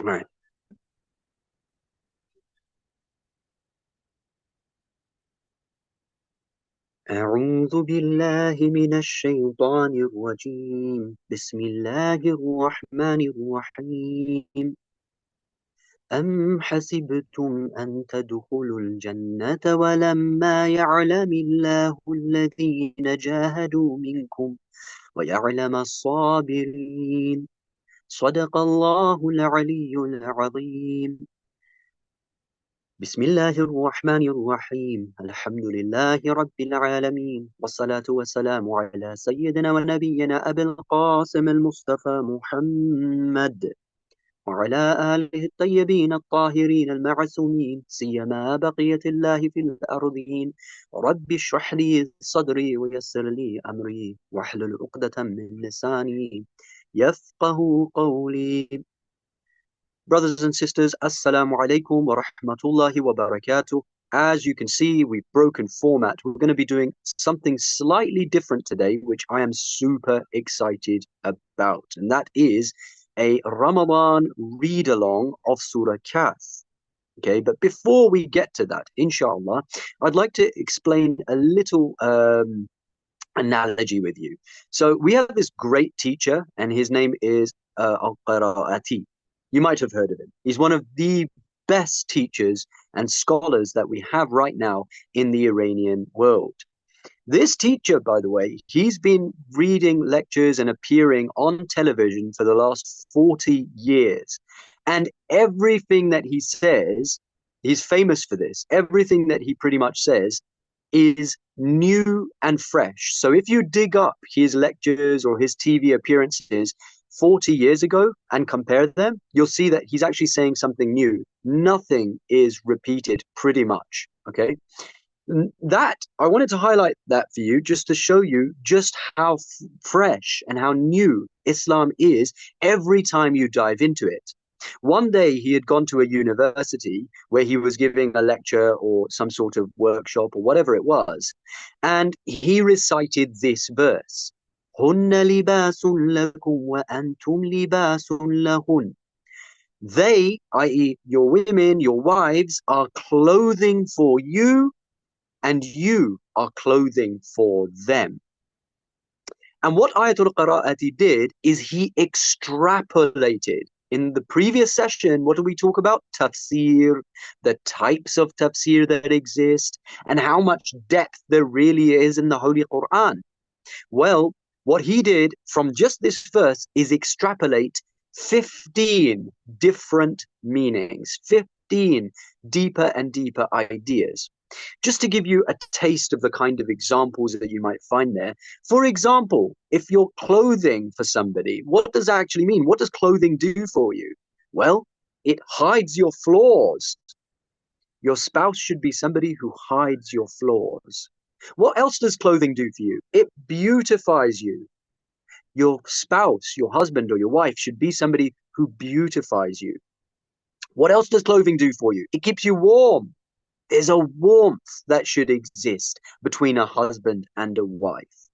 Right. أعوذ بالله من الشيطان الرجيم بسم الله الرحمن الرحيم أم حسبتم أن تدخلوا الجنة ولما يعلم الله الذين جاهدوا منكم ويعلم الصابرين صدق الله العلي العظيم بسم الله الرحمن الرحيم الحمد لله رب العالمين والصلاة والسلام على سيدنا ونبينا أبي القاسم المصطفى محمد وعلى آله الطيبين الطاهرين المعصومين سيما بقية الله في الأرضين رب اشرح لي صدري ويسر لي أمري واحلل عقدة من لساني يفقه قولي. Brothers and sisters, Assalamu alaikum wa rahmatullahi wa barakatuh. As you can see, we've broken format. We're going to be doing something slightly different today, which I am super excited about. And that is a Ramadan read-along of Surah Kahf. Okay, but before we get to that, inshallah, I'd like to explain a little analogy with you. So we have this great teacher, and his name is Al-Qira'ati. You might have heard of him. He's one of the best teachers and scholars that we have right now in the Iranian world. This teacher, by the way, he's been reading lectures and appearing on television for the last 40 years. And everything that he says, he's famous for this. Everything that he pretty much says is new and fresh. So if you dig up his lectures or his TV appearances 40 years ago and compare them, you'll see that he's actually saying something new. Nothing is repeated pretty much. Okay. That I wanted to highlight that for you just to show you just how fresh and how new Islam is every time you dive into it. One day he had gone to a university where he was giving a lecture or some sort of workshop or whatever it was, and he recited this verse. They, i.e., your women, your wives, are clothing for you, and you are clothing for them. And what Ayatul Qira'ati did is he extrapolated. In the previous session, what did we talk about? Tafsir, the types of tafsir that exist, and how much depth there really is in the Holy Quran. Well, what he did from just this verse is extrapolate 15 different meanings, 15 deeper and deeper ideas. Just to give you a taste of the kind of examples that you might find there. For example, if you're clothing for somebody, what does that actually mean? What does clothing do for you? Well, it hides your flaws. Your spouse should be somebody who hides your flaws. What else does clothing do for you? It beautifies you. Your spouse, your husband or your wife should be somebody who beautifies you. What else does clothing do for you? It keeps you warm. There's a warmth that should exist between a husband and a wife.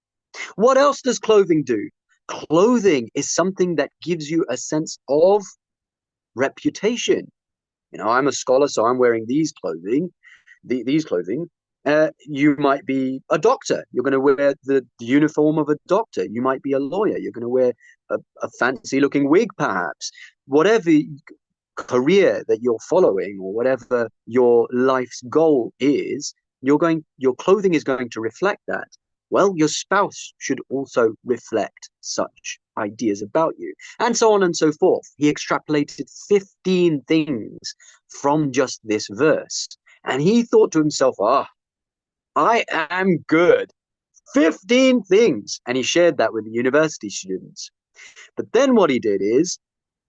What else does clothing do? Clothing is something that gives you a sense of reputation. You know, I'm a scholar, so I'm wearing these clothing. You might be a doctor. You're going to wear the uniform of a doctor. You might be a lawyer. You're going to wear a fancy-looking wig, perhaps. Whatever career that you're following or whatever your life's goal is, your clothing is going to reflect that. Well, your spouse should also reflect such ideas about you, and so on and so forth. He extrapolated 15 things from just this verse, and he thought to himself, I am good. 15 things. And he shared that with the university students. But then what he did is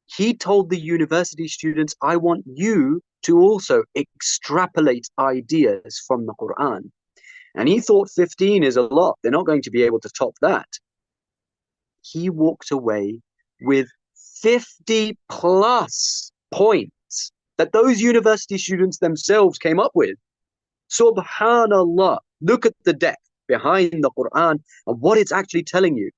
he told the university students, I want you to also extrapolate ideas from the Quran. And he thought 15 is a lot. They're not going to be able to top that. He walked away with 50 plus points that those university students themselves came up with. Subhanallah. Look at the depth behind the Quran and what it's actually telling you.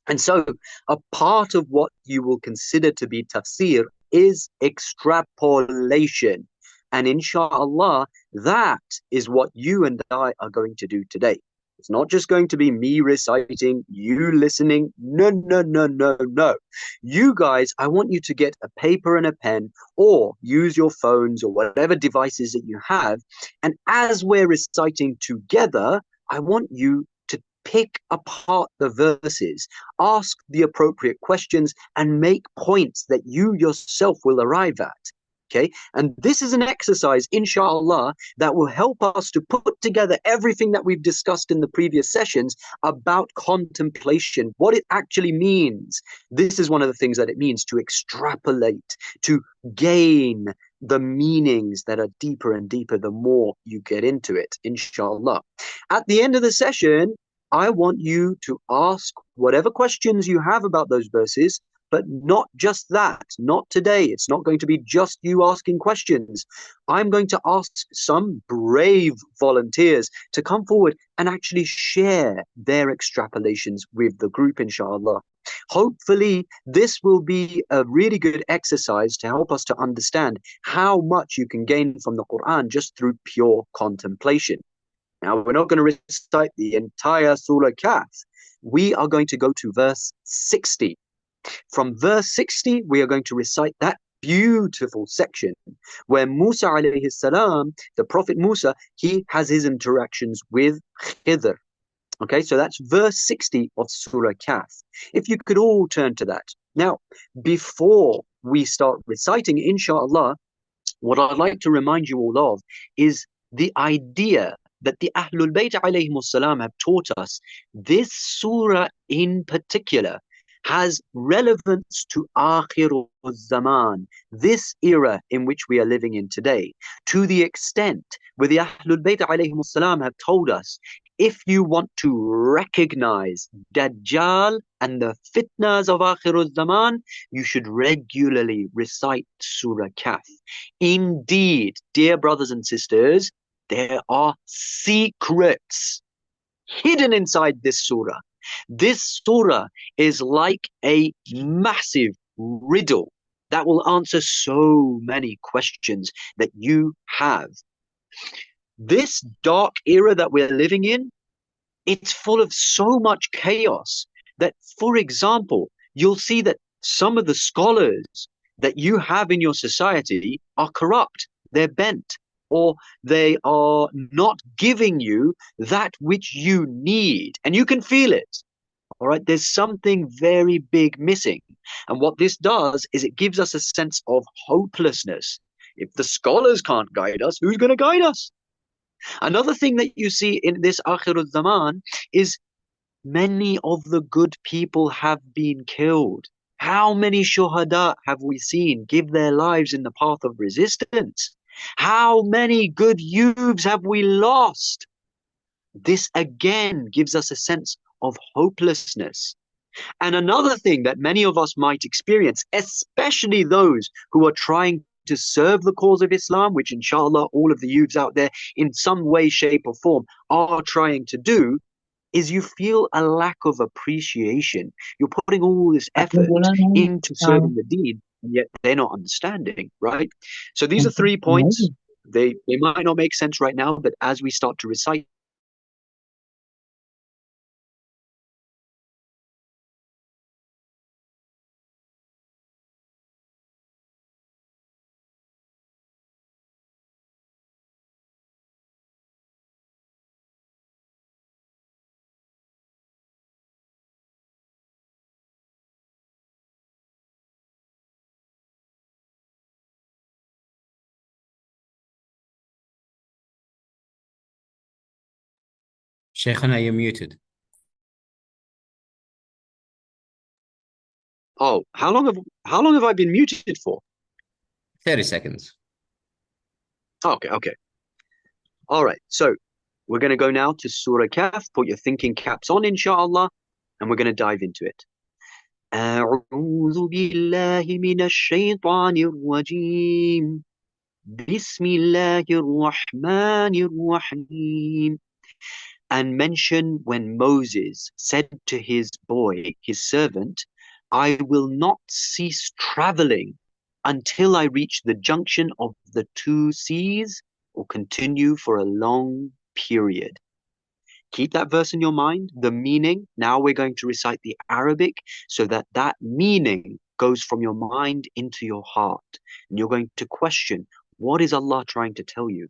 And so a part of what you will consider to be tafsir is extrapolation. And inshallah, that is what you and I are going to do today. It's not just going to be me reciting, you listening. No, no, no, no, no. You guys, I want you to get a paper and a pen or use your phones or whatever devices that you have. And as we're reciting together, I want you to pick apart the verses, ask the appropriate questions, and make points that you yourself will arrive at. Okay, and this is an exercise, inshallah, that will help us to put together everything that we've discussed in the previous sessions about contemplation, what it actually means. This is one of the things that it means to extrapolate, to gain the meanings that are deeper and deeper the more you get into it, inshallah. At the end of the session, I want you to ask whatever questions you have about those verses. But not just that, not today. It's not going to be just you asking questions. I'm going to ask some brave volunteers to come forward and actually share their extrapolations with the group, inshallah. Hopefully, this will be a really good exercise to help us to understand how much you can gain from the Quran just through pure contemplation. Now, we're not going to recite the entire Surah Al-Kahf. We are going to go to verse 60. From verse 60, we are going to recite that beautiful section where Musa alayhi salam, the Prophet Musa, he has his interactions with Khidr. Okay, so that's verse 60 of Surah Kahf. If you could all turn to that. Now, before we start reciting, inshallah, what I'd like to remind you all of is the idea that the Ahlul Bayt alayhimus salam have taught us. This surah in particular has relevance to Akhir al-Zaman, this era in which we are living in today, to the extent where the Ahlul Bayt alayhim salam have told us, if you want to recognize Dajjal and the fitnas of Akhir al-Zaman, you should regularly recite Surah Kahf. Indeed, dear brothers and sisters, there are secrets hidden inside this surah. This surah is like a massive riddle that will answer so many questions that you have. This dark era that we're living in, it's full of so much chaos that, for example, you'll see that some of the scholars that you have in your society are corrupt, they're bent, or they are not giving you that which you need. And you can feel it. All right, there's something very big missing. And what this does is it gives us a sense of hopelessness. If the scholars can't guide us, who's going to guide us? Another thing that you see in this Akhir al-Zaman is many of the good people have been killed. How many shuhada have we seen give their lives in the path of resistance? How many good youths have we lost? This again gives us a sense of hopelessness. And another thing that many of us might experience, especially those who are trying to serve the cause of Islam, which inshallah all of the youths out there in some way, shape or form are trying to do, is you feel a lack of appreciation. You're putting all this effort into serving the deen, and yet they're not understanding, right? So these are 3 points. They might not make sense right now, but as we start to recite, Sheikhana, you're muted. oh, how long have I been muted for? 30 seconds. Okay. All right. So we're going to go now to Surah Kahf. Put your thinking caps on, inshallah, and we're going to dive into it. أعوذ بالله من الشيطان الرجيم بسم الله الرحمن الرحيم. And mention when Moses said to his boy, his servant, I will not cease traveling until I reach the junction of the two seas or continue for a long period. Keep that verse in your mind, the meaning. Now we're going to recite the Arabic so that that meaning goes from your mind into your heart. And you're going to question, what is Allah trying to tell you?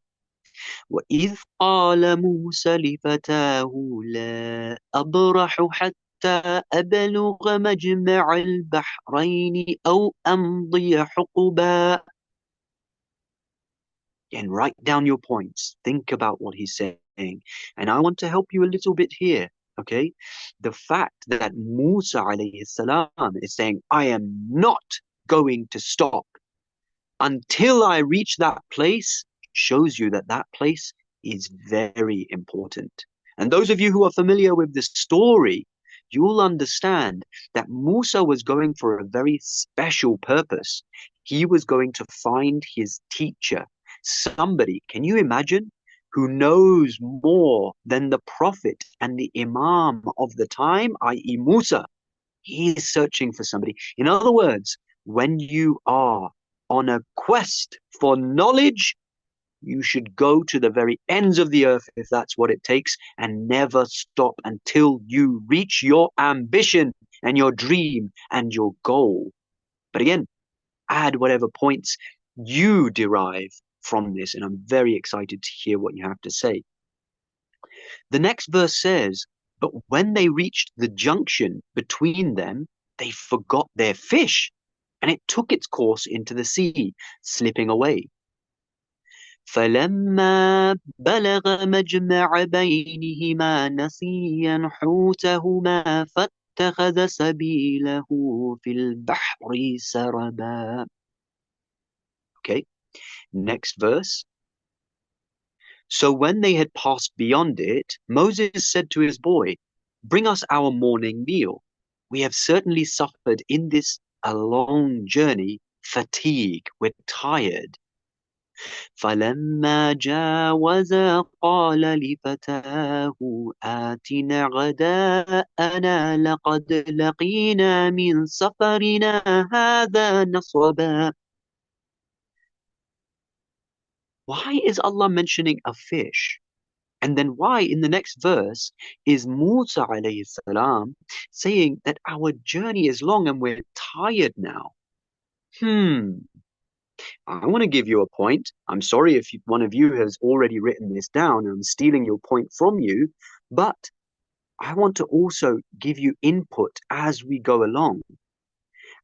وَإِذْ قَالَ مُوسَى لِفَتَاهُ لَا أَبْرَحُ حَتَّى أَبْلُغَ مَجْمَعَ الْبَحْرَيْنِ أَوْ أَمْضِيَ حُقُبًا. And write down your points. Think about what he's saying. And I want to help you a little bit here, okay? The fact that Musa alayhi salam is saying, I am not going to stop until I reach that place, shows you that that place is very important. And those of you who are familiar with the story, you'll understand that Musa was going for a very special purpose. He was going to find his teacher, somebody, can you imagine, who knows more than the prophet and the imam of the time, i.e. Musa. He is searching for somebody. In other words, when you are on a quest for knowledge, you should go to the very ends of the earth if that's what it takes, and never stop until you reach your ambition and your dream and your goal. But again, add whatever points you derive from this, and I'm very excited to hear what you have to say. The next verse says, but when they reached the junction between them, they forgot their fish, and it took its course into the sea, slipping away. فلما بلغ مجمع بينهما نسيا حوتهما فاتخذ سبيله في البحر سربا. Okay, next verse. So when they had passed beyond it, Moses said to his boy, bring us our morning meal. We have certainly suffered in this a long journey, fatigue, we're tired. فلما جاوزا قال لفتاه آتنا غداءنا لقد لقينا من سفرنا هذا نصبا. Why is Allah mentioning a fish? And then why in the next verse is Musa alayhi salam saying that our journey is long and we're tired now? I want to give you a point. I'm sorry if one of you has already written this down and I'm stealing your point from you, but I want to also give you input as we go along.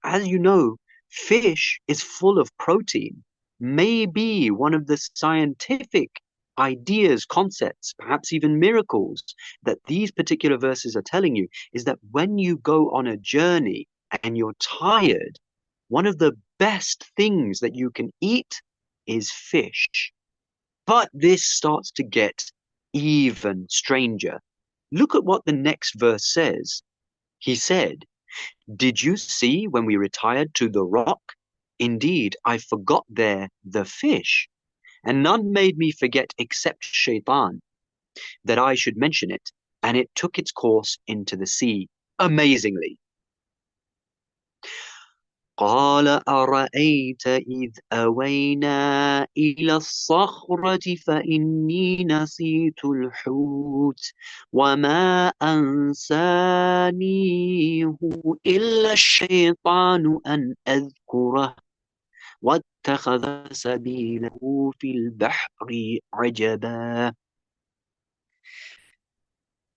As you know, fish is full of protein. Maybe one of the scientific ideas, concepts, perhaps even miracles that these particular verses are telling you is that when you go on a journey and you're tired, one of the best things that you can eat is fish. But this starts to get even stranger. Look at what the next verse says. He said, did you see when we retired to the rock? Indeed, I forgot there the fish, and none made me forget except Shaitan, that I should mention it, and it took its course into the sea, amazingly. قال أرأيت إذ أوينا إلى الصخرة فإني نسيت الحوت وما أنسانيه إلا الشيطان أن أذكره واتخذ سبيله في البحر عجبا.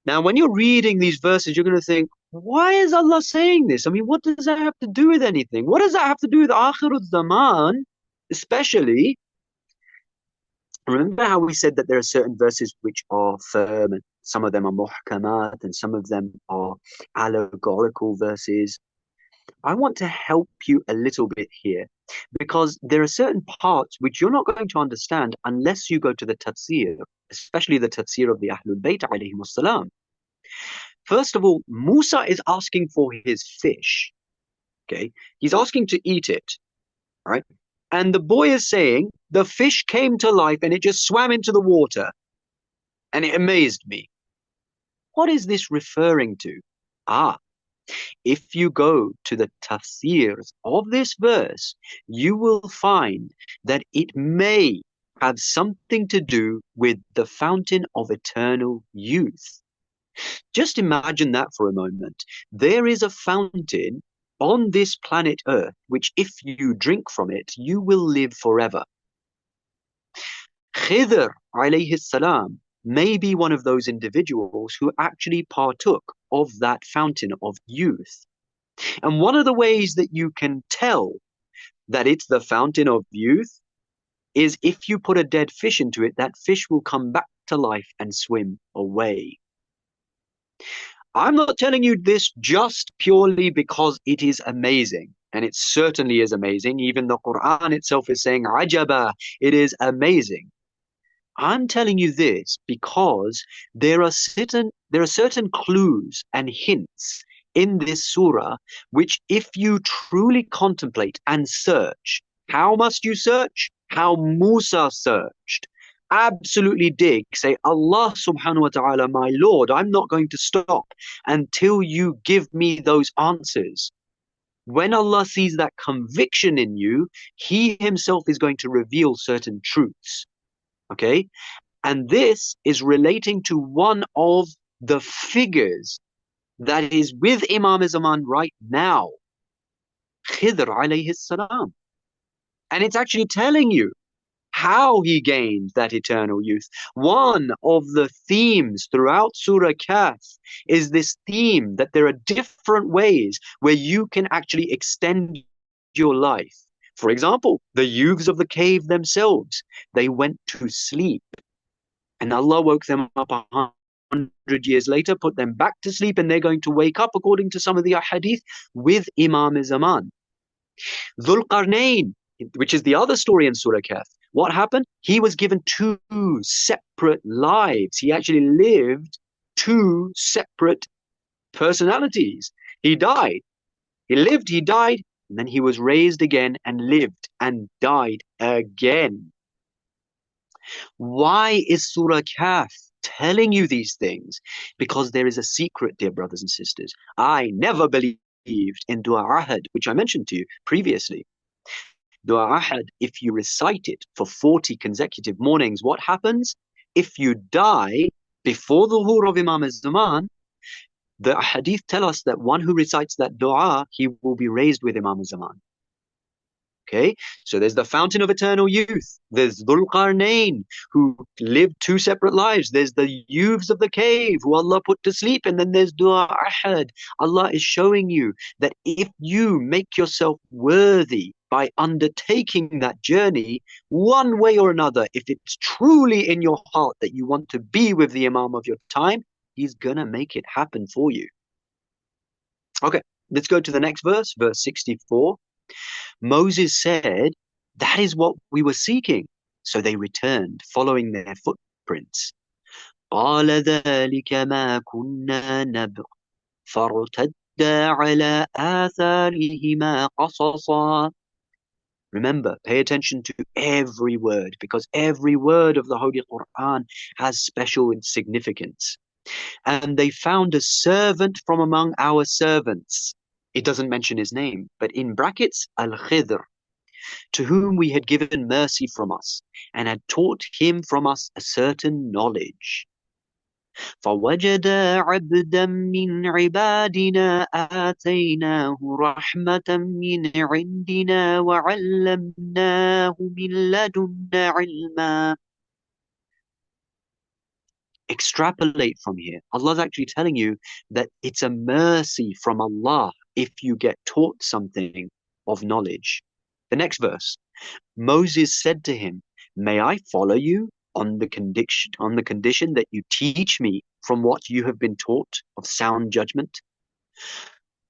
Now, when you're reading these verses, you're going to think, why is Allah saying this? I mean, what does that have to do with anything? What does that have to do with Akhirul Zaman? Especially, remember how we said that there are certain verses which are firm, and some of them are muhkamat, and some of them are allegorical verses. I want to help you a little bit here, because there are certain parts which you're not going to understand unless you go to the tafsir, especially the tafsir of the Ahlul Bayt alayhim as-salam. First of all, Musa is asking for his fish. Okay, he's asking to eat it, right? And the boy is saying, the fish came to life and it just swam into the water. And it amazed me. What is this referring to? If you go to the tafsirs of this verse, you will find that it may have something to do with the fountain of eternal youth. Just imagine that for a moment. There is a fountain on this planet Earth, which if you drink from it, you will live forever. Khidr alayhi salam may be one of those individuals who actually partook of that fountain of youth. And one of the ways that you can tell that it's the fountain of youth is if you put a dead fish into it, that fish will come back to life and swim away. I'm not telling you this just purely because it is amazing. And it certainly is amazing. Even the Quran itself is saying, Ajaba, it is amazing. I'm telling you this because there are certain clues and hints in this surah which, if you truly contemplate and search, how must you search? How Musa searched. Absolutely dig. Say, Allah subhanahu wa ta'ala, my Lord, I'm not going to stop until you give me those answers. When Allah sees that conviction in you, He Himself is going to reveal certain truths. Okay? And this is relating to one of the figures that is with Imam Zaman right now, Khidr alayhi salam. And it's actually telling you how he gained that eternal youth. One of the themes throughout Surah Kahf is this theme that there are different ways where you can actually extend your life. For example, the youths of the cave themselves, they went to sleep. And Allah woke them up 100 years later, put them back to sleep, and they're going to wake up, according to some of the ahadith, with Imam Zaman. Dhul Qarnayn, which is the other story in Surah Kahf, what happened? He was given two separate lives. He actually lived two separate personalities. He died. He lived, he died, and then he was raised again and lived and died again. Why is Surah Kahf telling you these things? Because there is a secret, dear brothers and sisters. I never believed in Dua Ahad, which I mentioned to you previously. Dua Ahad, if you recite it for 40 consecutive mornings, what happens? If you die before the Dhuhr of Imam Zaman, the hadith tell us that one who recites that dua, he will be raised with Imam Zaman. Okay, so there's the fountain of eternal youth. There's Dhul Qarnayn, who lived two separate lives. There's the youths of the cave, who Allah put to sleep. And then there's Dua Ahad. Allah is showing you that if you make yourself worthy by undertaking that journey, one way or another, if it's truly in your heart that you want to be with the Imam of your time, He's gonna make it happen for you. Okay, let's go to the next verse, verse 64. Moses said, that is what we were seeking. So they returned, following their footprints. قال ذلك ما كنا نبغ فارتدا على آثارهما قصصا. Remember, pay attention to every word, because every word of the Holy Quran has special significance. And they found a servant from among our servants. It doesn't mention his name, but in brackets, Al-Khidr, to whom we had given mercy from us, and had taught him from us a certain knowledge. فَوَجَدَا عَبْدًا مِّنْ عِبَادِنَا آتَيْنَاهُ رَحْمَةً مِّنْ عِنْدِنَا وَعَلَّمْنَاهُ مِنْ لَدُنَّا عِلْمًا. Extrapolate from here. Allah's actually telling you that it's a mercy from Allah if you get taught something of knowledge. The next verse, Moses said to him, may I follow you on the condition that you teach me from what you have been taught of sound judgment?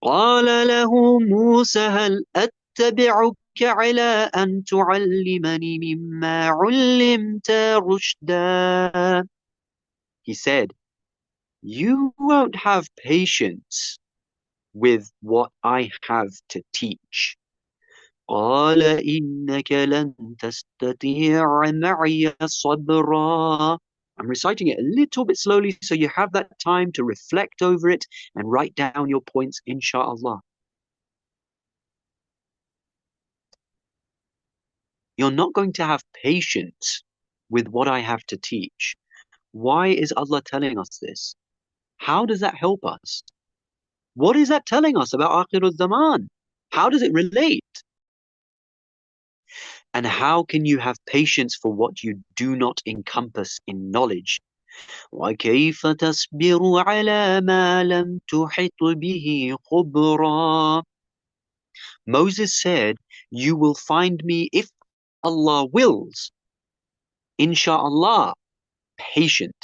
قال له موسى هل أتبعك على أن تعلمني مما علمت رشدا. He said, you won't have patience with what I have to teach. قال إنك لن تستطيع معي صبرا. I'm reciting it a little bit slowly so you have that time to reflect over it and write down your points, inshallah. You're not going to have patience with what I have to teach. Why is Allah telling us this? How does that help us? What is that telling us about Akhir al-Zaman? How does it relate? And how can you have patience for what you do not encompass in knowledge? وَكَيْفَ تَصْبِرُ عَلَى مَا لَمْ تُحِطْ بِهِ خُبْرًا. Moses said, you will find me, if Allah wills, insha'Allah, patient,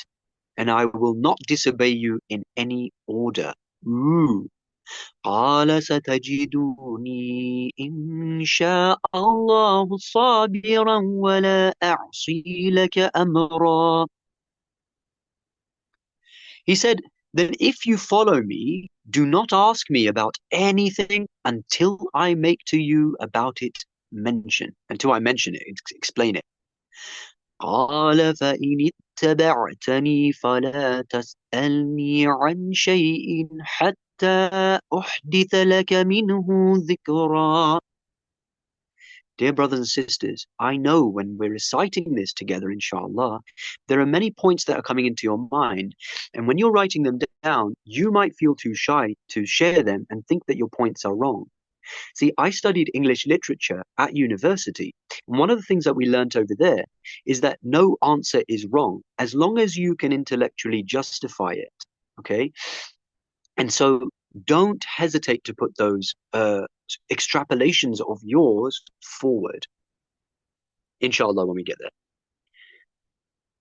and I will not disobey you in any order. Ooh. قال ستجدوني إن شاء الله صابرا ولا أعصي لك أمرا. He said, then if you follow me, do not ask me about anything until I make to you about it mention, until I mention it, explain it. قال فإن اتبعتني فلا تسألني عن شيء حتى أحدث لك منه ذكرا. Dear brothers and sisters, I know when we're reciting this together, inshallah, there are many points that are coming into your mind. And when you're writing them down, you might feel too shy to share them and think that your points are wrong. See, I studied English literature at university. And one of the things that we learnt over there is that no answer is wrong as long as you can intellectually justify it. Okay? And so don't hesitate to put those extrapolations of yours forward. Inshallah, when we get there.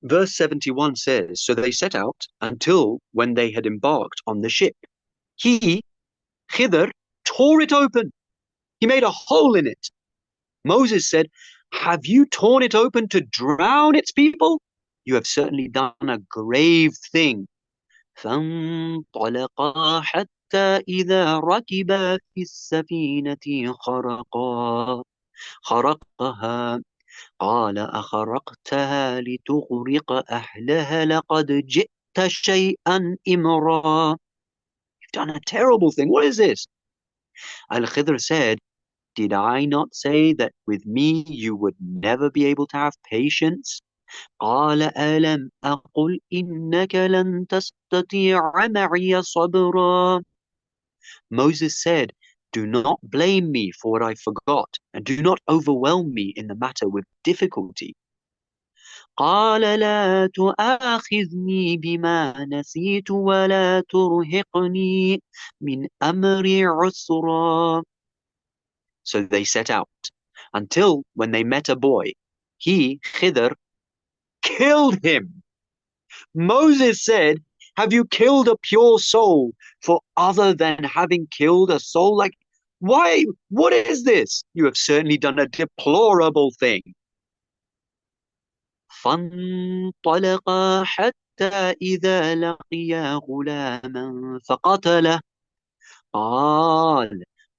Verse 71 says, so they set out until when they had embarked on the ship. He, Khidr, tore it open. He made a hole in it. Moses said, have you torn it open to drown its people? You have certainly done a grave thing. فانطلقا حتى إذا ركبا في السفينة خرقها قال أخرقتها لتغرق أهلها لقد جئت شيئا إمرا. You've done a terrible thing. What is this? Al-Khidr said, did I not say that with me you would never be able to have patience? قال ألم أقل إنك لن تستطيع معي صبرا. Moses said, do not blame me for what I forgot, and do not overwhelm me in the matter with difficulty. قال لا تؤاخذني بما نسيت ولا ترهقني من أمري عسرا. So they set out, until when they met a boy, he, Khidr, killed him. Moses said, have you killed a pure soul for other than having killed a soul? Like, why? What is this? You have certainly done a deplorable thing. فانطلقا حتى إذا لقيا غلاما فقتله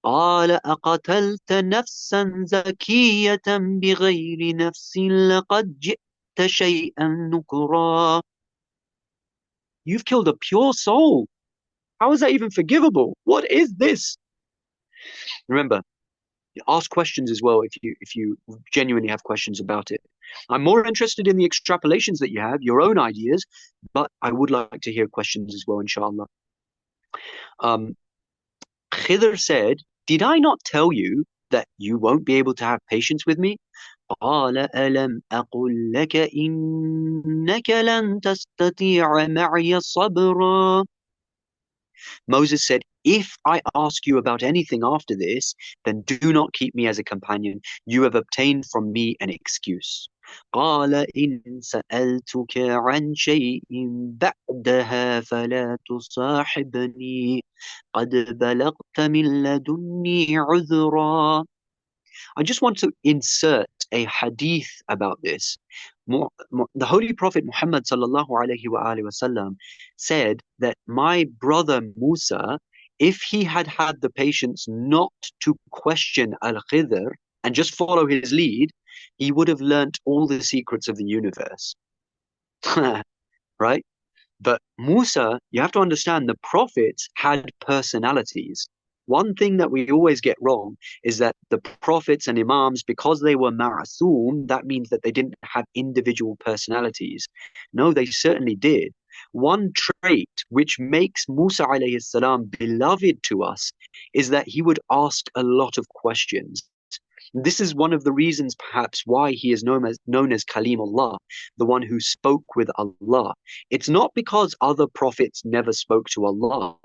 قال أقتلت نفسا زكية بغير نفس لقد جئت شيئا نكرا. You've killed a pure soul. How is that even forgivable? What is this? Remember, ask questions as well if you genuinely have questions about it. I'm more interested in the extrapolations that you have, your own ideas, but I would like to hear questions as well, inshallah. Khidr said, did I not tell you that you won't be able to have patience with me? قال ألم أقل لك إنك لن تستطيع معي صبرا. Moses said, if I ask you about anything after this, then do not keep me as a companion. You have obtained from me an excuse. قال إن سألتك عن شيء بعدها فلا تصاحبني قد بلغت من لدني عذرا. I just want to insert a hadith about this. The Holy Prophet Muhammad sallallahu alaihi wasallam said that my brother Musa, if he had had the patience not to question Al-Khidr and just follow his lead, he would have learnt all the secrets of the universe. right? But Musa, you have to understand the prophets had personalities. One thing that we always get wrong is that the prophets and imams, because they were ma'asum, that means that they didn't have individual personalities. No, they certainly did. One trait which makes Musa alayhi salam beloved to us is that he would ask a lot of questions. This is one of the reasons, perhaps, why he is known as Kalimullah, the one who spoke with Allah. It's not because other prophets never spoke to Allah,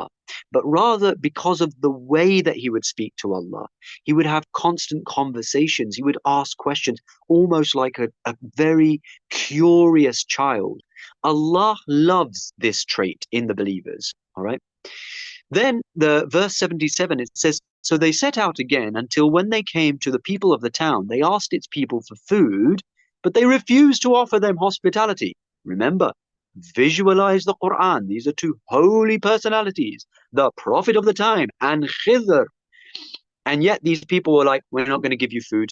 but rather because of the way that he would speak to Allah. He would have constant conversations. He would ask questions, almost like a very curious child. Allah loves this trait in the believers. All right. Then the verse 77, it says, so they set out again until when they came to the people of the town, they asked its people for food, but they refused to offer them hospitality. Remember, visualize the Quran. These are two holy personalities, the Prophet of the time and Khidr. And yet these people were like, we're not going to give you food.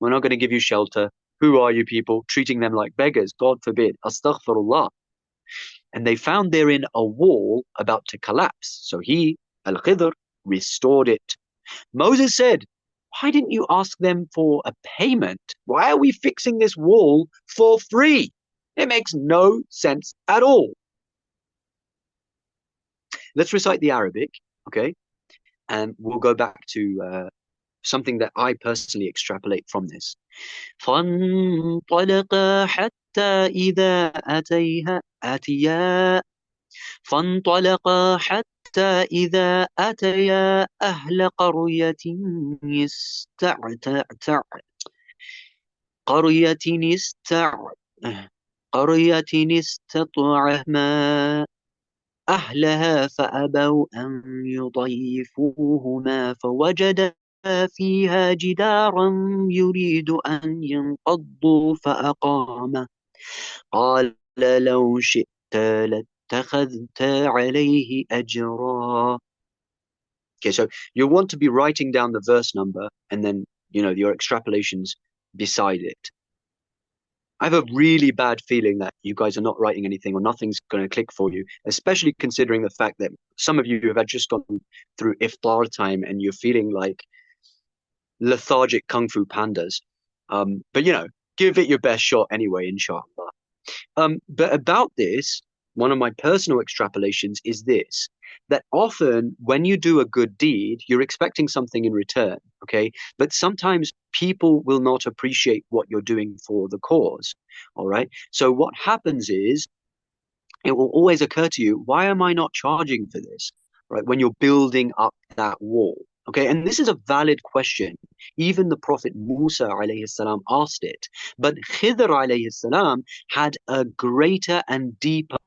We're not going to give you shelter. Who are you people? Treating them like beggars. God forbid. Astaghfirullah. And they found therein a wall about to collapse. So he, Al-Khidr, restored it. Moses said, why didn't you ask them for a payment? Why are we fixing this wall for free? It makes no sense at all. Let's recite the Arabic, okay? And we'll go back to something that I personally extrapolate from this. فانطلقا حتى إذا أتيا أهل قرية استطعما أهلها فأبوا أن يضيفوهما فوجدا فيها جدارا يريد أن ينقضوا فأقامه قال لو شئت لاتخذت عليه أجرا. Okay, so you'll want to be writing down the verse number and then, your extrapolations beside it. I have a really bad feeling that you guys are not writing anything or nothing's going to click for you, especially considering the fact that some of you have just gone through iftar time and you're feeling like lethargic kung fu pandas. But give it your best shot anyway, inshallah. But about this, one of my personal extrapolations is this, that often when you do a good deed, you're expecting something in return, okay? But sometimes people will not appreciate what you're doing for the cause, all right? So what happens is, it will always occur to you, why am I not charging for this, right? When you're building up that wall, okay? And this is a valid question. Even the Prophet Musa alayhi salam asked it. But Khidr alayhi salam had a greater and deeper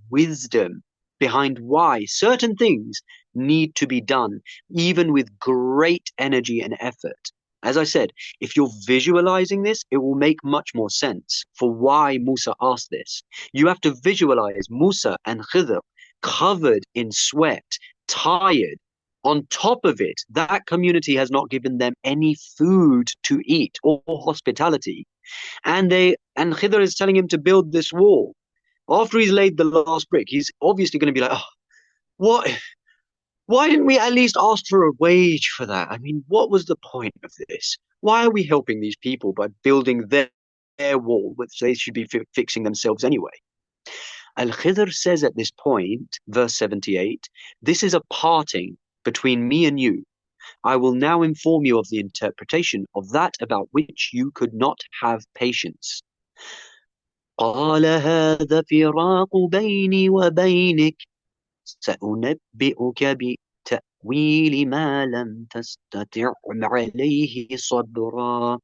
wisdom behind why certain things need to be done, even with great energy and effort. As I said, if you're visualizing this, it will make much more sense for why Musa asked this. You have to visualize Musa and Khidr covered in sweat, tired. On top of it, that community has not given them any food to eat or hospitality. And Khidr is telling him to build this wall. After he's laid the last brick, he's obviously going to be like, oh, what? Why didn't we at least ask for a wage for that? I mean, what was the point of this? Why are we helping these people by building their wall, which they should be fixing themselves anyway? Al-Khidr says at this point, verse 78, this is a parting between me and you. I will now inform you of the interpretation of that about which you could not have patience. قال هذا فراق بيني وبينك سأنبئك بتأويل ما لم تستطع عليه صبرا.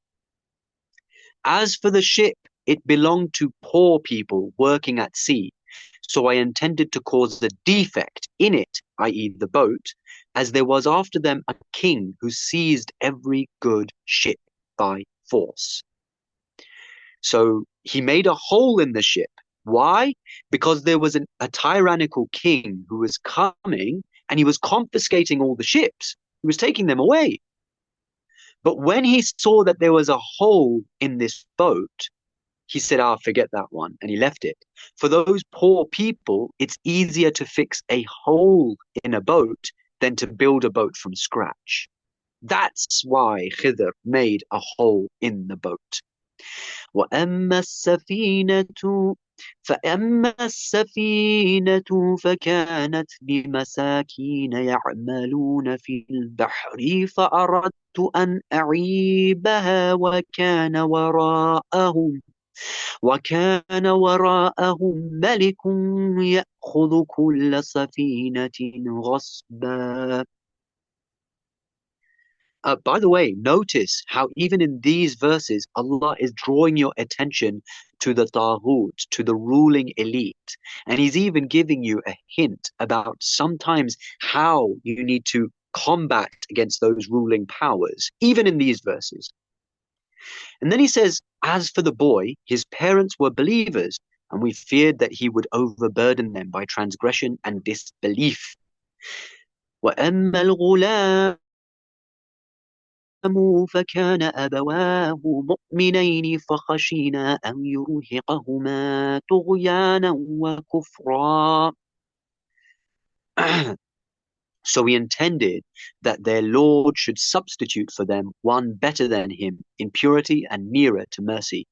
As for the ship, it belonged to poor people working at sea, so I intended to cause a defect in it, i.e. the boat, as there was after them a king who seized every good ship by force. So he made a hole in the ship. Why? Because there was a tyrannical king who was coming and he was confiscating all the ships. He was taking them away. But when he saw that there was a hole in this boat, he said, "Ah, forget that one," and he left it. For those poor people, it's easier to fix a hole in a boat than to build a boat from scratch. That's why Khidr made a hole in the boat. وأما السفينة فأما السفينة فكانت لمساكين يعملون في البحر فأردت أن أعيبها وكان وراءهم ملك يأخذ كل سفينة غصبا. By the way, notice how even in these verses, Allah is drawing your attention to the Taghut, to the ruling elite. And He's even giving you a hint about sometimes how you need to combat against those ruling powers, even in these verses. And then He says, as for the boy, his parents were believers, and we feared that he would overburden them by transgression and disbelief. وَأَمَّا الْغُلَامُ فكان أبواه مؤمنين فخشينا أن يرهقهما طغيانا وكفرا. So we intended that their Lord should substitute for them one better than him in purity and nearer to mercy.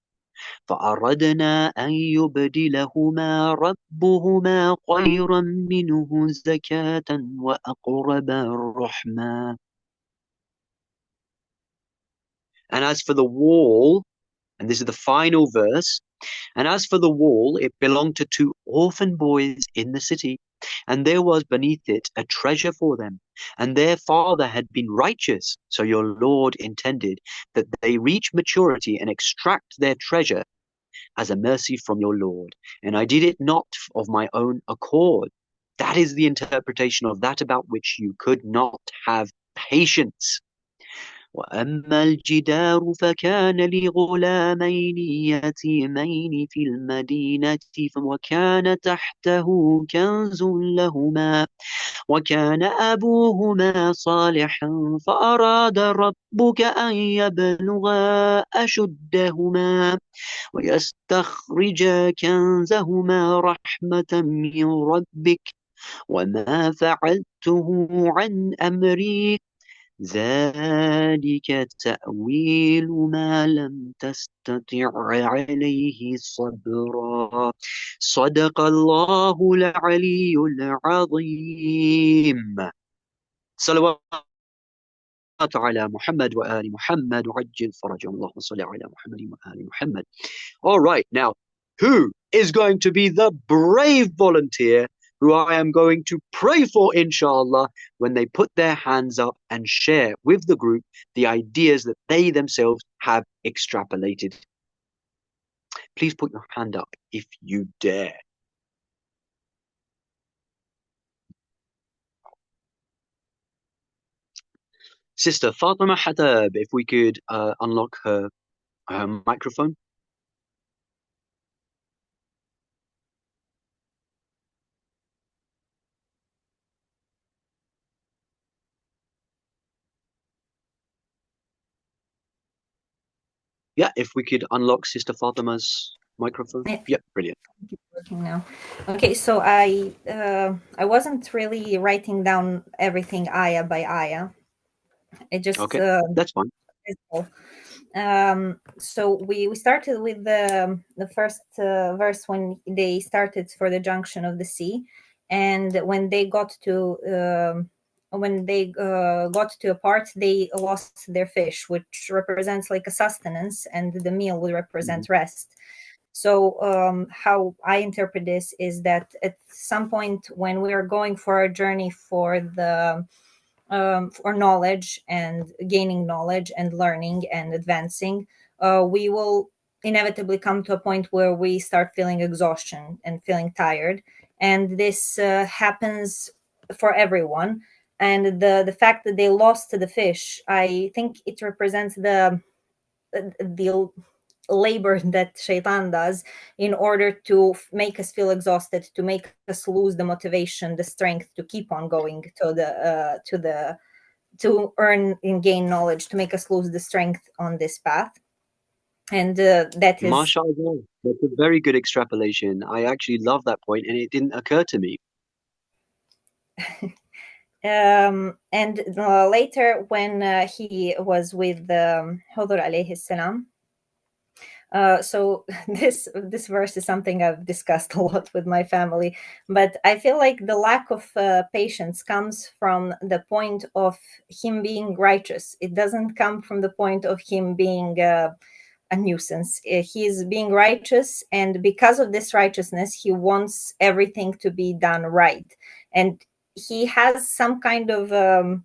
فأردنا أن يبدلهما ربهما خيرا منه زكاة وأقرب رحما. And as for the wall, and this is the final verse, and as for the wall, it belonged to two orphan boys in the city, and there was beneath it a treasure for them, and their father had been righteous. So your Lord intended that they reach maturity and extract their treasure as a mercy from your Lord. And I did it not of my own accord. That is the interpretation of that about which you could not have patience. وأما الجدار فكان لغلامين يتيمين في المدينة وكان تحته كنز لهما وكان أبوهما صالحا فأراد ربك أن يبلغا أشدهما ويستخرجا كنزهما رحمة من ربك وما فعلته عن أمري ذلك تأويل ما لم تستطع عليه صبرا صدق الله العلي العظيم. صلوات على محمد وآل محمد وعجل فرجهم اللهم صل على محمد وآل محمد. All right, now, who is going to be the brave volunteer who I am going to pray for, inshallah, when they put their hands up and share with the group the ideas that they themselves have extrapolated? Please put your hand up if you dare. Sister Fatima Hatab, if we could unlock her microphone. Yeah, if we could unlock Sister Fatima's microphone. Yeah, brilliant. Working now. Okay, so I wasn't really writing down everything ayah by ayah. It just okay, that's fine. So we started with the first verse when they started for the junction of the sea, and when they got to a part, they lost their fish, which represents like a sustenance, and the meal would represent rest. So how I interpret this is that at some point when we are going for a journey for knowledge and gaining knowledge and learning and advancing, we will inevitably come to a point where we start feeling exhaustion and feeling tired. And this happens for everyone. And the fact that they lost the fish, I think it represents the labor that shaitan does in order to make us feel exhausted, to make us lose the motivation, the strength to keep on going to earn and gain knowledge, to make us lose the strength on this path. And that is MashaAllah. That's a very good extrapolation. I actually love that point, and it didn't occur to me. and later when he was with Hudr alayhi salam. So this verse is something I've discussed a lot with my family, but I feel like the lack of patience comes from the point of him being righteous. It doesn't come from the point of him being a nuisance. He's being righteous, and because of this righteousness, he wants everything to be done right, and he has some kind of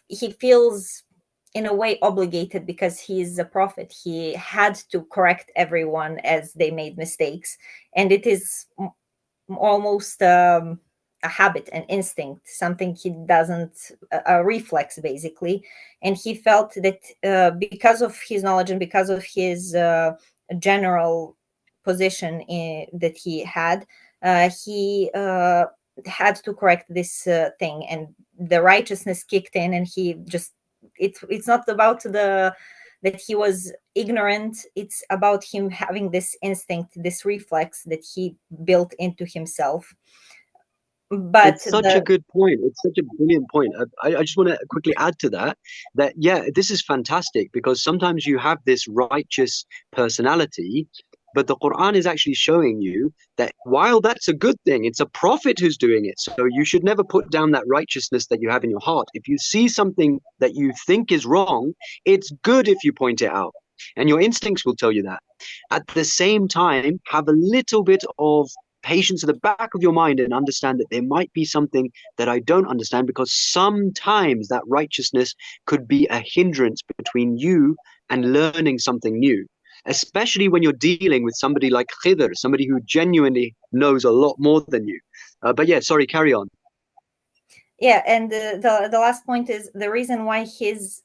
he feels in a way obligated because he's a prophet. He had to correct everyone as they made mistakes, and it is almost a habit, an instinct, something he doesn't, a reflex basically. And he felt that because of his knowledge and because of his general position that he had to correct this thing, and the righteousness kicked in, and he just it's not about the that he was ignorant. It's about him having this instinct, this reflex that he built into himself. But It's such a good point. It's such a brilliant point. I just want to quickly add to that, that yeah, this is fantastic because sometimes you have this righteous personality, but the Quran is actually showing you that while that's a good thing, it's a prophet who's doing it. So you should never put down that righteousness that you have in your heart. If you see something that you think is wrong, it's good if you point it out. And your instincts will tell you that. At the same time, have a little bit of patience at the back of your mind and understand that there might be something that I don't understand, because sometimes that righteousness could be a hindrance between you and learning something new, especially when you're dealing with somebody like Khidr, somebody who genuinely knows a lot more than you. But yeah, sorry, carry on. Yeah, and the last point is the reason why his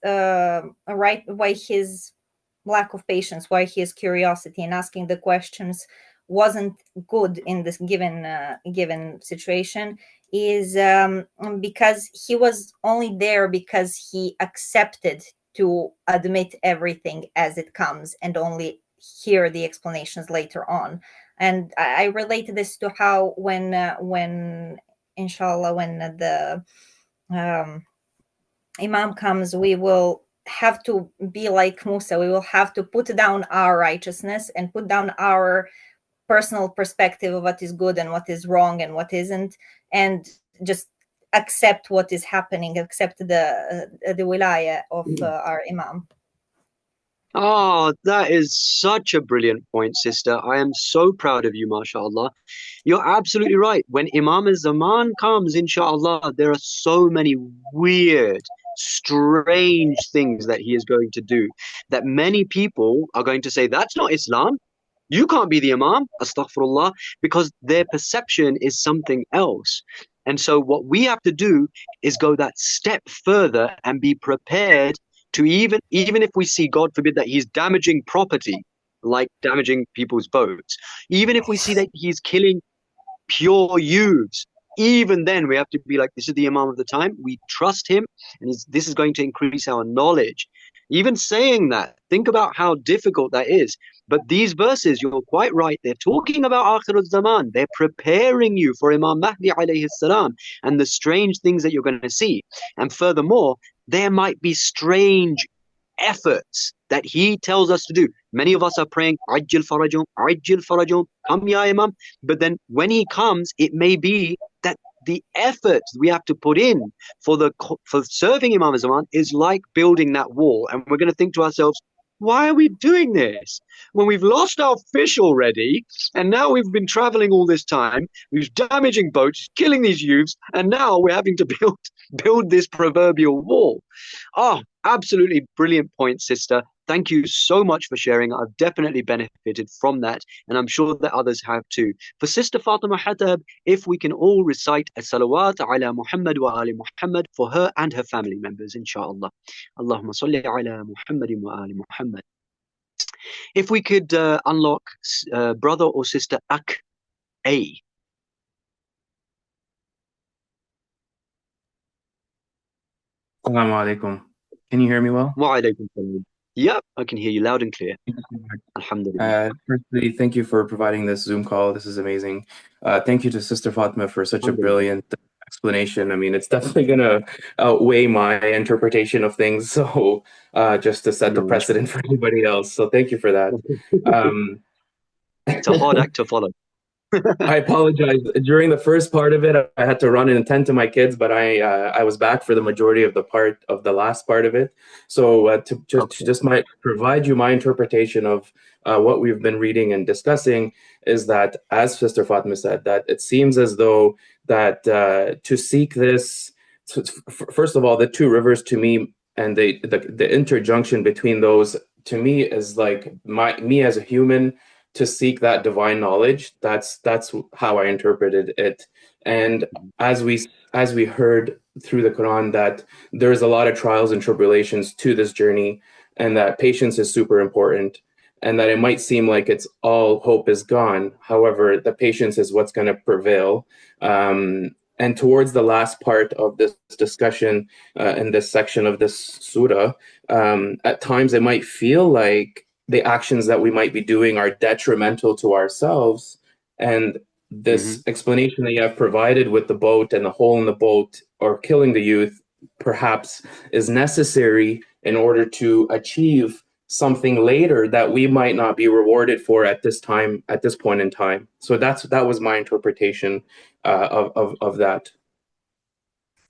lack of patience, why his curiosity and asking the questions wasn't good in this given situation, is because he was only there because he accepted to admit everything as it comes and only hear the explanations later on. And I relate this to how when inshallah, when the um, imam comes, we will have to be like Musa. We will have to put down our righteousness and put down our personal perspective of what is good and what is wrong and what isn't, and just accept what is happening, accept the wilaya of our imam. Oh, that is such a brilliant point, sister. I am so proud of you, mashallah. You're absolutely right. When Imam al-Zaman comes, inshallah, there are so many weird, strange things that he is going to do that many people are going to say, that's not Islam. You can't be the Imam, astaghfirullah, because their perception is something else. And so what we have to do is go that step further and be prepared to even if we see, God forbid, that he's damaging property, like damaging people's boats, even if we see that he's killing pure youths, even then we have to be like, this is the Imam of the time. We trust him, and this is going to increase our knowledge. Even saying that, think about how difficult that is. But these verses, you're quite right, they're talking about Akhir al-Zaman. They're preparing you for Imam Mahdi alayhi salam and the strange things that you're going to see. And furthermore, there might be strange efforts that he tells us to do. Many of us are praying, Ajil farajum, come ya Imam. But then when he comes, it may be that the efforts we have to put in for serving Imam Zaman is like building that wall. And we're going to think to ourselves, why are we doing this when we've lost our fish already, and now we've been traveling all this time, we've damaging boats, killing these youths, and now we're having to build this proverbial wall? Oh, absolutely brilliant point, sister. Thank you so much for sharing. I've definitely benefited from that, and I'm sure that others have too. For Sister Fatima Hatab, if we can all recite a salawat ala Muhammad wa ali Muhammad for her and her family members, inshallah. Allahumma salli ala Muhammadin wa ali Muhammad. If we could unlock brother or sister Ak A. Assalamu alaikum. Can you hear me well? Wa alaykum salam. Yep, I can hear you loud and clear. Thank you so much. Alhamdulillah. Firstly, thank you for providing this Zoom call. This is amazing. Thank you to Sister Fatima for such a Alhamdulillah. brilliant explanation. I mean, it's definitely going to outweigh my interpretation of things. So, just to set the No, precedent for anybody else. So, thank you for that. inshallah. Um, It's a hard act to follow. I apologize. During the first part of it, I had to run and attend to my kids, but I was back for the majority of the last part of it. So to Okay. just my provide you my interpretation of what we've been reading and discussing is that, as Sister Fatima said, that it seems as though that to seek this, first of all, the two rivers to me and the interjunction between those to me is like me as a human to seek that divine knowledge. That's how I interpreted it. And as we heard through the Quran that there's a lot of trials and tribulations to this journey, and that patience is super important, and that it might seem like it's all hope is gone. However, the patience is what's going to prevail. And towards the last part of this discussion, in this section of this surah, at times it might feel like the actions that we might be doing are detrimental to ourselves. And Hmm. this explanation that you have provided with the boat and the hole in the boat or killing the youth perhaps is necessary in order to achieve something later that we might not be rewarded for at this time, at this point in time. So that was my interpretation of that.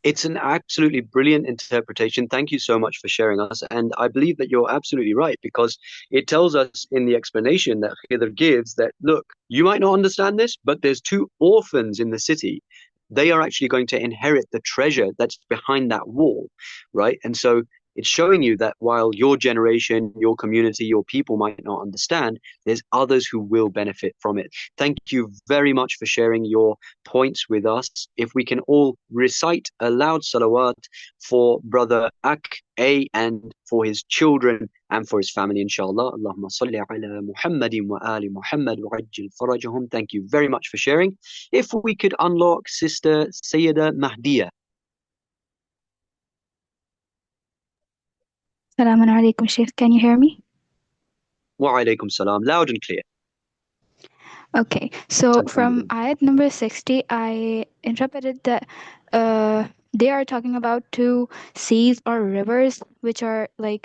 It's an absolutely brilliant interpretation. Thank you so much for sharing us. And I believe that you're absolutely right because it tells us in the explanation that Khidr gives that, look, you might not understand this, but there's two orphans in the city. They are actually going to inherit the treasure that's behind that wall, right? And so it's showing you that while your generation, your community, your people might not understand, there's others who will benefit from it. Thank you very much for sharing your points with us. If we can all recite a loud salawat for brother Ak A and for his children and for his family, inshallah. Allahumma salli ala Muhammadin wa ali Muhammad wa ajil farajahum. Thank you very much for sharing. If we could unlock Sister Sayyida Mahdiya. Assalamu alaikum, Sheikh. Can you hear me? Wa alaykum salam. Loud and clear. Okay, so from Alhamdulillah. ayat number 60, I interpreted that they are talking about two seas or rivers which are like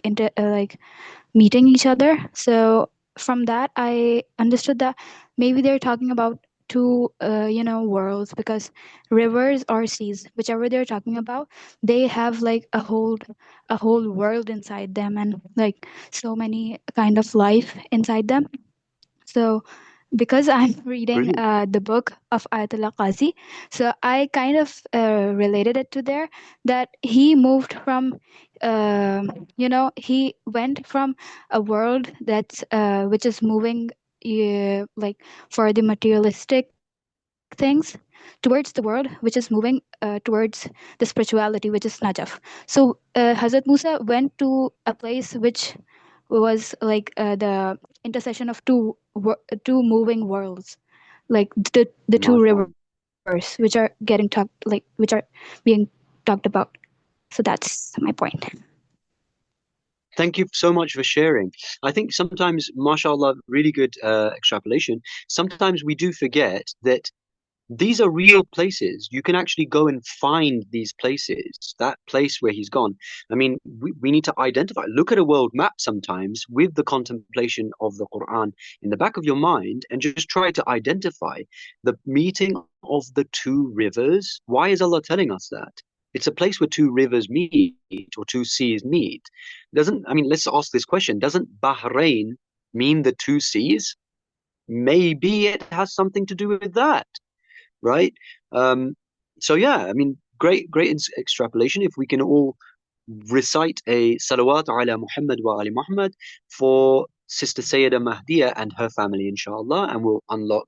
meeting each other. So from that, I understood that maybe they're talking about two worlds, because rivers or seas, whichever they're talking about, they have like a whole world inside them, and like so many kind of life inside them. So, because I'm reading Brilliant. the book of Ayatollah Qazi, so I kind of related it to there, that he moved from, he went from a world that's which is moving, like for the materialistic things, towards the world which is moving towards the spirituality, which is Najaf. So Hazrat Musa went to a place which was like the intersection of two moving worlds, like the two MashaAllah. rivers which are getting talked, like which are being talked about. So that's my point. Thank you so much for sharing. I think sometimes, mashallah, really good extrapolation. Sometimes we do forget that these are real places. You can actually go and find these places, that place where he's gone. I mean, we need to identify, look at a world map sometimes with the contemplation of the Quran in the back of your mind and just try to identify the meeting of the two rivers. Why is Allah telling us that? It's a place where two rivers meet or two seas meet. Doesn't, I mean, let's ask this question. Doesn't Bahrain mean the two seas? Maybe it has something to do with that, right? Um, so yeah, I mean, great extrapolation. If we can all recite a salawat ala Muhammad wa ali Muhammad for Sister Sayyida Mahdiya and her family, inshallah, and we'll unlock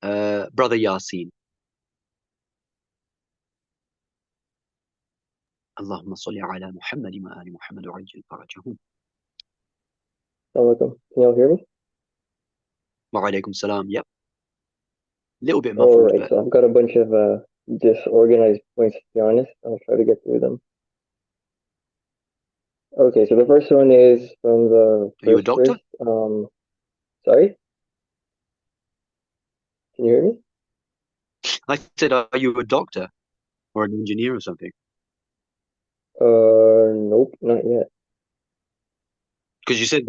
Brother Yasin. Allahumma salli ala Muhammad wa ali Muhammad wa ajil farajahum. Assalamualaikum. Can y'all hear me? Wa alaykum salam. Yep. Little bit All muffled, right, but so I've got a bunch of disorganized points, to be honest. I'll try to get through them. Okay, so the first one is from the Are you a first doctor? verse. Sorry, can you hear me? I said, are you a doctor or an engineer or something? Nope, not yet. Because you said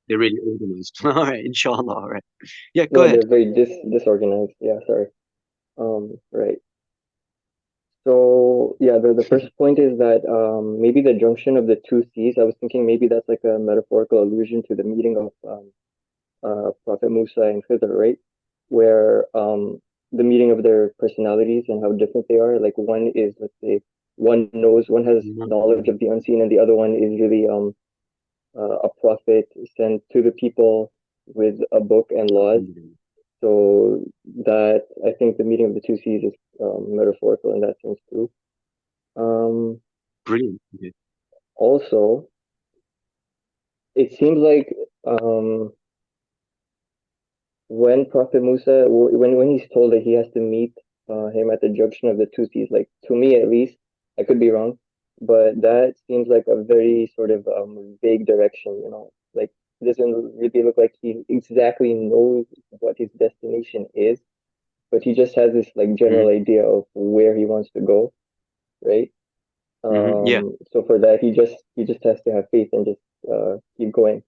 they're really organized. All right, inshallah. All right. Yeah, go No, ahead. they're very disorganized. Yeah, sorry. Right. So yeah, the first point is that maybe the junction of the two seas. I was thinking maybe that's like a metaphorical allusion to the meeting of Prophet Musa and Khidr, right? Where the meeting of their personalities and how different they are. Like one is, let's say, one has knowledge of the unseen, and the other one is really a prophet sent to the people with a book and laws. So that I think the meeting of the two seas is metaphorical in that sense too. Brilliant. Okay. Also, it seems like um, when Prophet Musa, when he's told that he has to meet him at the junction of the two seas, like to me at least, I could be wrong, but that seems like a very sort of vague direction, you know, like it doesn't really look like he exactly knows what his destination is, but he just has this like general idea of where he wants to go, right? Yeah. So for that, he just has to have faith and just keep going.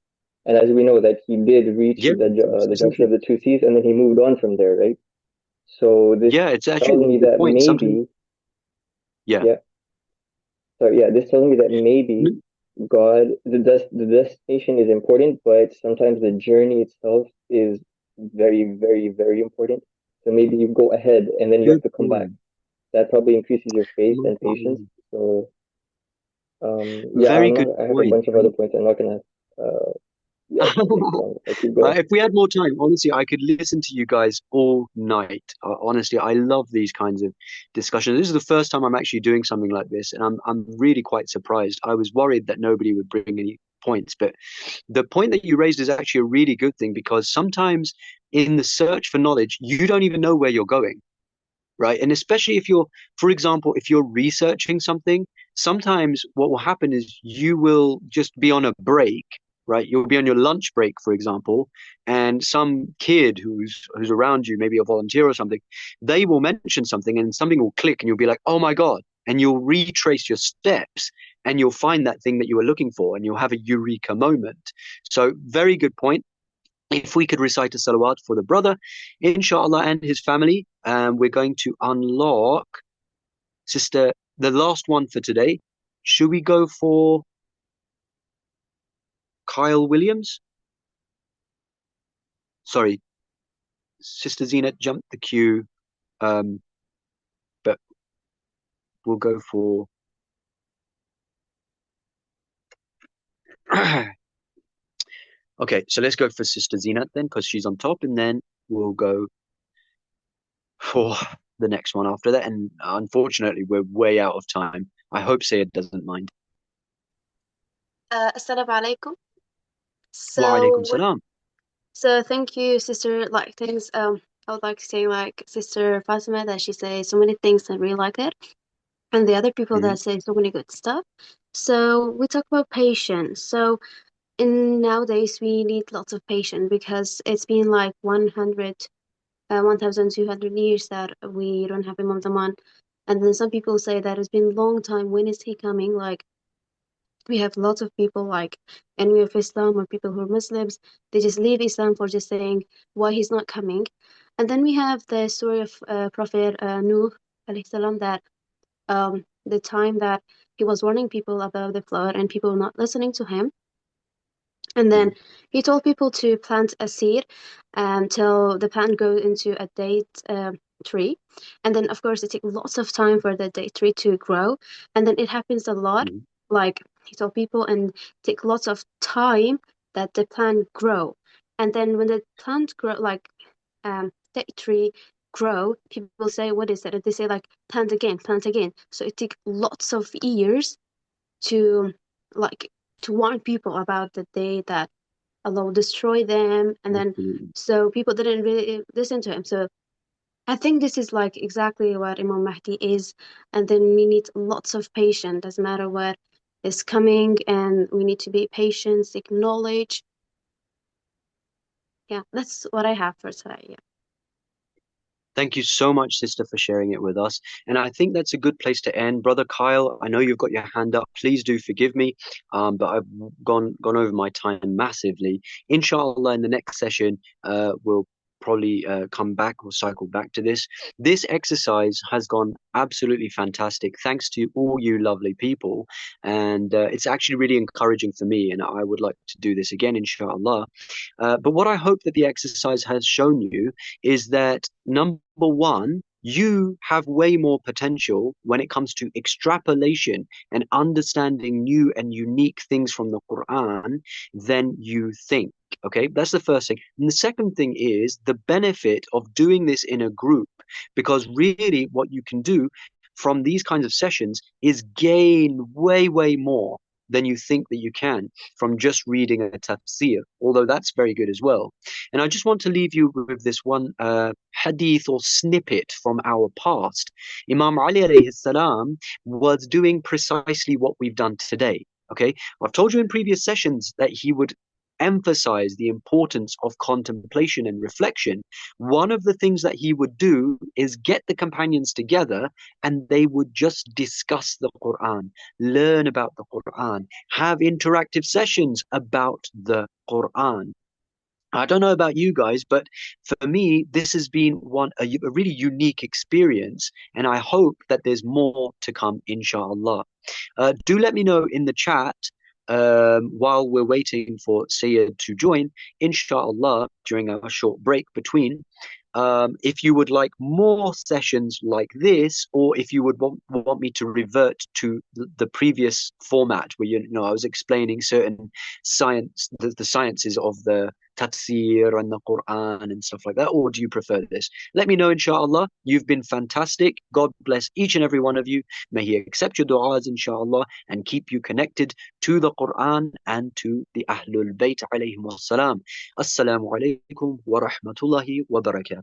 And as we know that he did reach Yeah. the junction of Essentially. the two seas, and then he moved on from there, right? So this Yeah, it's actually a tells really me good that point. Sometimes, maybe, yeah. yeah. So yeah, this tells me that maybe Mm, the destination is important, but sometimes the journey itself is very, very, very important. So maybe you go ahead and then you have Good to come back. point. That probably increases your faith and patience. MashaAllah. So yeah, Very good I have a point. bunch of other points. I'm not gonna yeah, waste long. I'll keep going. If we had more time, honestly, I could listen to you guys all night. Honestly, I love these kinds of discussions. This is the first time I'm actually doing something like this, and I'm really quite surprised. I was worried that nobody would bring any points, but the point that you raised is actually a really good thing because sometimes in the search for knowledge, you don't even know where you're going, right? And especially if you're, for example, if you're researching something, sometimes what will happen is you will just be on a break, right? You'll be on your lunch break, for example, and some kid who's around you, maybe a volunteer or something, they will mention something and something will click and you'll be like, oh my God. And you'll retrace your steps and you'll find that thing that you were looking for and you'll have a eureka moment. So very good point. If we could recite a salawat for the brother, inshallah, and his family, we're going to unlock, sister, the last one for today. Should we go for Kyle Williams? Sorry, Sister Zena jumped the queue, but we'll go for. Okay, so let's go for Sister Zena then, because she's on top, and then we'll go for the next one after that. And unfortunately, we're way out of time. I hope Sayed doesn't mind. Assalamu alaikum. Wa alaikum So, salam. so thank you, sister. Like things, I would like to say, like Sister Fatima, that she says so many things that really like it, and the other people Mhm. that say so many good stuff. So we talk about patience. So in nowadays we need lots of patience because it's been like 1,200 years that we don't have Imam Zaman, and then some people say that it's been a long time. When is he coming? Like we have lots of people like enemy of Islam or people who are Muslims. They just leave Islam for just saying why he's not coming. And then we have the story of Prophet Nuh alayhi salam, that the time that he was warning people about the flood and people not listening to him. And then he told people to plant a seed till the plant grows into a date tree. And then, of course, it takes lots of time for the date tree to grow. And then it happens a lot, Mhm. like he told people, and take lots of time that the plant grow. And then when the plant grow, like date tree grow, people say, what is that? And they say like, plant again, plant again. So it takes lots of years to like to warn people about the day that Allah will destroy them, and then Absolutely. so people didn't really listen to him. So I think this is like exactly what Imam Mahdi is, and then we need lots of patience. Doesn't matter what is coming, and we need to be patient, seek knowledge. Yeah, that's what I have for today. Yeah. Thank you so much, sister, for sharing it with us. And I think that's a good place to end. Brother Kyle, I know you've got your hand up. Please do forgive me, but I've gone over my time massively. Inshallah, in the next session, we'll probably come back or cycle back to this. This exercise has gone absolutely fantastic. Thanks to all you lovely people. And it's actually really encouraging for me. And I would like to do this again, inshallah. But what I hope that the exercise has shown you is that number one, you have way more potential when it comes to extrapolation and understanding new and unique things from the Quran than you think. Okay, that's the first thing. And the second thing is the benefit of doing this in a group, because really what you can do from these kinds of sessions is gain way, way more than you think that you can from just reading a tafsir, although that's very good as well. And I just want to leave you with this one hadith or snippet from our past. Imam Ali alayhi salam was doing precisely what we've done today. Okay, I've told you in previous sessions that he would emphasize the importance of contemplation and reflection. One of the things that he would do is get the companions together and they would just discuss the Quran, learn about the Quran, have interactive sessions about the Quran. I don't know about you guys, but for me, this has been a really unique experience, and I hope that there's more to come, inshallah. Do let me know in the chat while we're waiting for Sayyid to join, inshallah, during our short break between. If you would like more sessions like this, or if you would want me to revert to the previous format where I was explaining certain the sciences of the tafsir and the Quran and stuff like that, or do you prefer this? Let me know, inshallah. You've been fantastic. God bless each and every one of you. May He accept your du'as, inshallah, and keep you connected to the Quran and to the Ahlul Bayt alayhim wassalam. Assalamu alaikum wa rahmatullahi wa barakatuh.